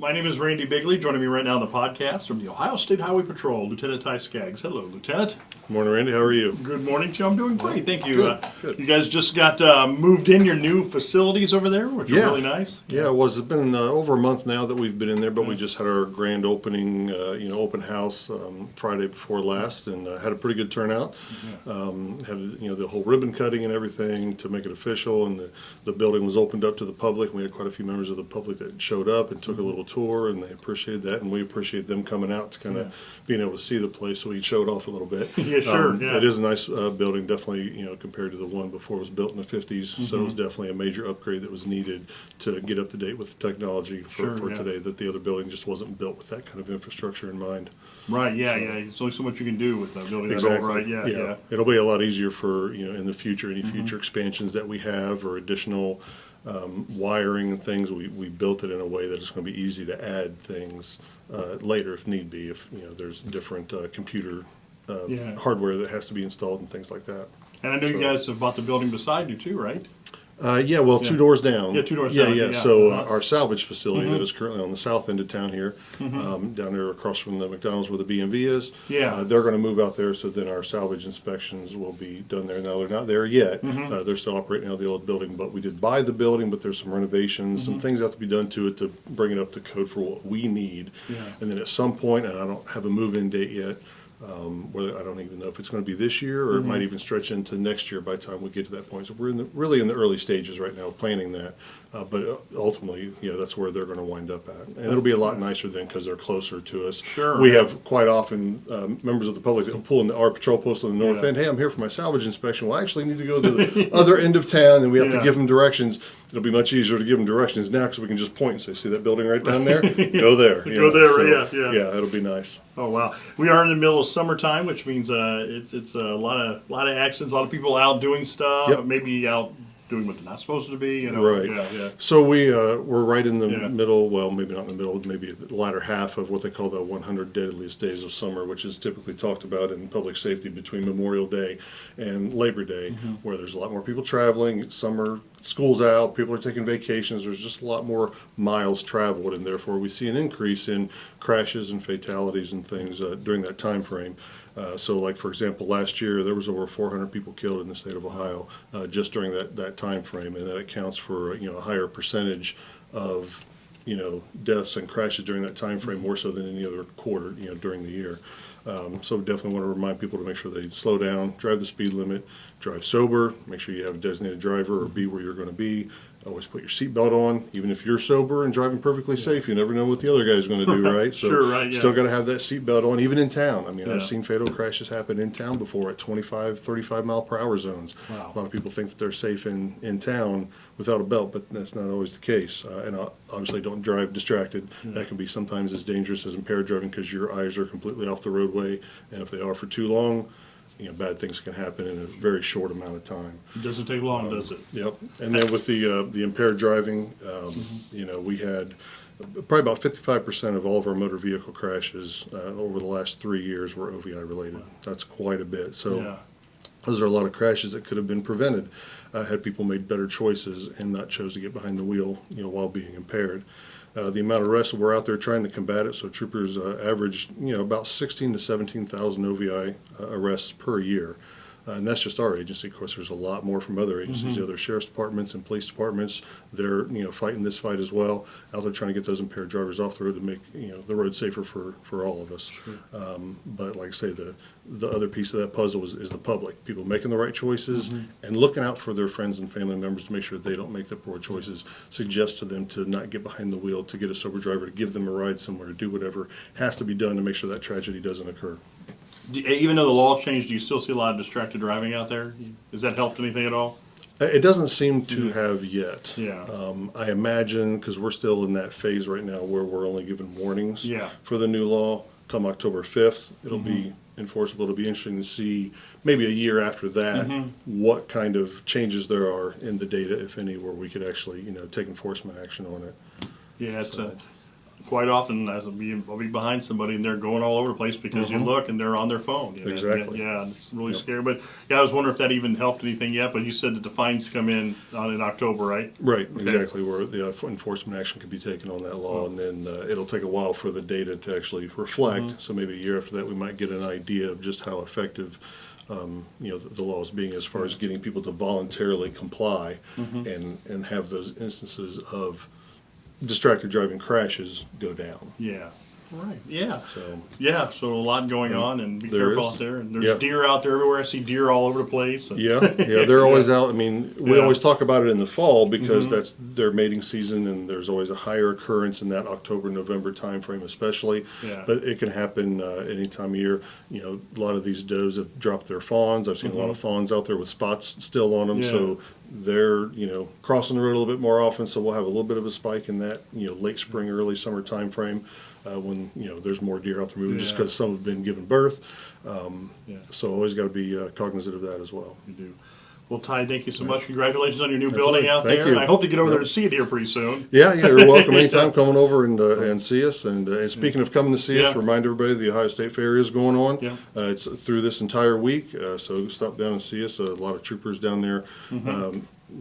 My name is Randy Bigley. Joining me right now on the podcast from the Ohio State Highway Patrol, Lieutenant Ty Skaggs. Hello, Lieutenant. Good morning, Randy. How are you? Good morning to you. I'm doing great. Thank you. Good. You guys just got moved in your new facilities over there, which are really nice. Yeah, it was. It's been over a month now that we've been in there, but we just had our grand opening, open house Friday before last, and had a pretty good turnout. Had the whole ribbon cutting and everything to make it official, and the building was opened up to the public. We had quite a few members of the public that showed up and took a little tour, and they appreciated that, and we appreciate them coming out to kind of being able to see the place. So we showed off a little bit. Yeah, sure. It is a nice building, definitely, compared to the one before. It was built in the 50s, so it was definitely a major upgrade that was needed to get up to date with technology for today, that the other building just wasn't built with that kind of infrastructure in mind. Right, yeah. There's only so much you can do with that building. Exactly. Right, yeah. It'll be a lot easier for, in the future, any future expansions that we have or additional wiring and things. We built it in a way that it's going to be easy to add things later if need be, if there's different computer hardware that has to be installed and things like that. And I know you guys have bought the building beside you too, right? 2 doors down. Yeah, 2 doors down. Yeah. So our salvage facility that is currently on the south end of town here, down there across from the McDonald's where the B&V is. Yeah. They're going to move out there, so then our salvage inspections will be done there. Now, they're not there yet. They're still operating out of the old building, but we did buy the building, but there's some renovations, some things have to be done to it to bring it up to code for what we need. Yeah. And then at some point, and I don't have a move-in date yet, whether I don't even know if it's going to be this year or it might even stretch into next year by the time we get to that point. So we're really in the early stages right now planning that, but ultimately, that's where they're going to wind up at, and it'll be a lot nicer then because they're closer to us. Sure. We have quite often members of the public that will pull in our patrol post on the north end. Hey, I'm here for my salvage inspection. Well, I actually need to go to the other end of town, and we have to give them directions. It'll be much easier to give them directions now because we can just point and say, "See that building right down there? Go there." Go there. So, yeah. It'll be nice. Oh wow! We are in the middle of summertime, which means it's a lot of actions, a lot of people out doing stuff, maybe out doing what they're not supposed to be. Right. Yeah. So we're right in the middle. Well, maybe not in the middle. Maybe the latter half of what they call the 100 deadliest days of summer, which is typically talked about in public safety between Memorial Day and Labor Day, where there's a lot more people traveling. It's summer. School's out, people are taking vacations, there's just a lot more miles traveled, and therefore we see an increase in crashes and fatalities and things during that time frame. So like, for example, last year there was over 400 people killed in the state of Ohio just during that time frame, and that accounts for a higher percentage of deaths and crashes during that time frame, more so than any other quarter during the year. So we definitely want to remind people to make sure they slow down, drive the speed limit, drive sober, make sure you have a designated driver or be where you're going to be. Always put your seatbelt on, even if you're sober and driving perfectly safe. You never know what the other guy's going to do, right? So still got to have that seatbelt on, even in town. I mean, I've seen fatal crashes happen in town before at 25, 35 mile per hour zones. Wow. A lot of people think that they're safe in town without a belt, but that's not always the case. And obviously don't drive distracted. That can be sometimes as dangerous as impaired driving because your eyes are completely off the roadway, and if they are for too long, bad things can happen in a very short amount of time. It doesn't take long, does it? Yep. And then with the impaired driving, we had probably about 55% of all of our motor vehicle crashes over the last 3 years were OVI related. That's quite a bit. So those are a lot of crashes that could have been prevented had people made better choices and not chose to get behind the wheel, while being impaired. The amount of arrests, we're out there trying to combat it. So troopers average, about 16 to 17,000 OVI arrests per year. And that's just our agency. Of course, there's a lot more from other agencies, the other sheriff's departments and police departments. They're, fighting this fight as well. Out there trying to get those impaired drivers off the road to make, the road safer for all of us. Sure. But like I say, the other piece of that puzzle is the public. People making the right choices and looking out for their friends and family members to make sure they don't make the poor choices. Suggest to them to not get behind the wheel, to get a sober driver, to give them a ride somewhere, to do whatever has to be done to make sure that tragedy doesn't occur. Even though the law changed, do you still see a lot of distracted driving out there? Has that helped anything at all? It doesn't seem to have yet. Yeah. I imagine, because we're still in that phase right now where we're only given warnings for the new law. Come October 5th, it'll be enforceable. It'll be interesting to see maybe a year after that what kind of changes there are in the data, if any, where we could actually take enforcement action on it. Yeah, quite often I'll be behind somebody and they're going all over the place because you look and they're on their phone. You know? Exactly. Yeah, it's really scary. But yeah, I was wondering if that even helped anything yet. But you said that the fines come in October, right? Right, Okay. exactly, where the enforcement action can be taken on that law, and then it'll take a while for the data to actually reflect. So maybe a year after that, we might get an idea of just how effective the law is being as far as getting people to voluntarily comply and have those instances of distracted driving crashes go down. Yeah. Right. Yeah. So So a lot going on, and be there careful is. out there. And there's Yeah. deer out there everywhere. I see deer all over the place. And yeah, they're always out. I mean, we Yeah. always talk about it in the fall because that's their mating season, and there's always a higher occurrence in that October-November time frame, especially. Yeah. But it can happen any time of year. You know, a lot of these does have dropped their fawns. I've seen a lot of fawns out there with spots still on them, Yeah. so they're crossing the road a little bit more often. So we'll have a little bit of a spike in that late spring, early summer time frame. When there's more deer out there moving, just Yeah. because some have been given birth. Yeah. So always got to be cognizant of that as well. You do. Well, Ty, thank you so much. Congratulations on your new Absolutely. building out Thank there. you. And I hope to get over there Yep. to see it here pretty soon. Yeah, you're welcome anytime coming over and see us. And speaking of coming to see us, Yeah. remind everybody the Ohio State Fair is going on. Yeah. It's through this entire week, so stop down and see us. A lot of troopers down there.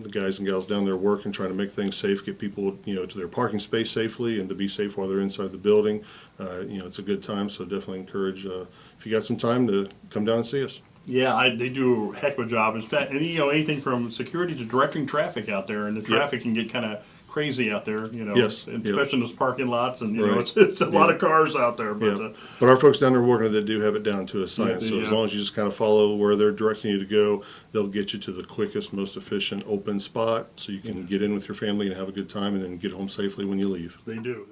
The guys and gals down there working, trying to make things safe, get people, to their parking space safely, and to be safe while they're inside the building. It's a good time, so definitely encourage if you got some time to come down and see us. Yeah, they do a heck of a job. In fact, anything from security to directing traffic out there, and the traffic can get kind of crazy out there, Yes, and yep. especially in those parking lots, and Right. it's a lot of cars out there. But Yeah, but our folks down there working, they do have it down to a science. Yeah, So as yeah. long as you just kind of follow where they're directing you to go, they'll get you to the quickest, most efficient, open spot, so you can get in with your family and have a good time, and then get home safely when you leave. they do.